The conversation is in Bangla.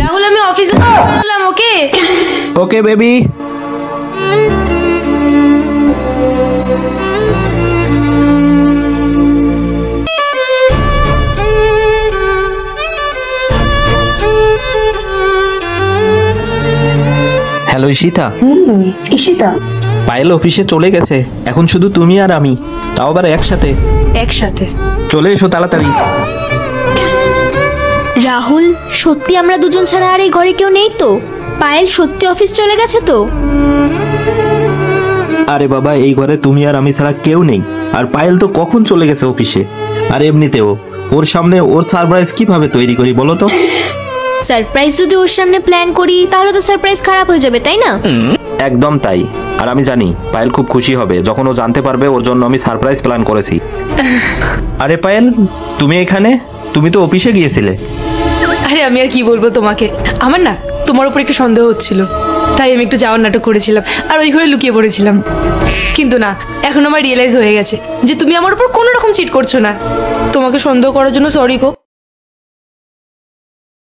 রাহুল আমি অফিসে বললাম okay okay baby. Hello Ishita. Ishita Payel অফিসে চলে গেছে, এখন শুধু তুমি আর আমি, তাও আবার একসাথে। একসাথে চলে এসো তাড়াতাড়ি। রাহুল, সত্যি আমরা দুজন ছাড়া আর এই ঘরে কেউ নেই তো? পায়েল সত্যি অফিস চলে গেছে তো? আরে বাবা, এই ঘরে তুমি আর আমি ছাড়া কেউ নেই। আর পায়েল তো কখন চলে গেছে অফিসে। আর এমনিতেও ওর সামনে ওর সারপ্রাইজ কিভাবে তৈরি করি বলো তো? সারপ্রাইজ যদি ওর সামনে প্ল্যান করি তাহলে তো সারপ্রাইজ খারাপ হয়ে যাবে, তাই না? একদম তাই। আর আমি জানি পায়েল খুব খুশি হবে যখন ও জানতে পারবে ওর জন্য আমি সারপ্রাইজ প্ল্যান করেছি। আরে পায়েল, তুমি এখানে? তুমি তো অফিসে গিয়েছিলে। আরে আমি আর কি বলবো তোমাকে, আমার না তোমার উপর একটু সন্দেহ হচ্ছিল, তাই আমি একটু যাওয়ার নাটক করেছিলাম আর ওই ঘরে লুকিয়ে পড়েছিলাম। কিন্তু না, এখন আমার রিয়েলাইজ হয়ে গেছে যে তুমি আমার উপর কোনো রকম চিট করছো না। তোমাকে সন্দেহ করার জন্য সরি গো।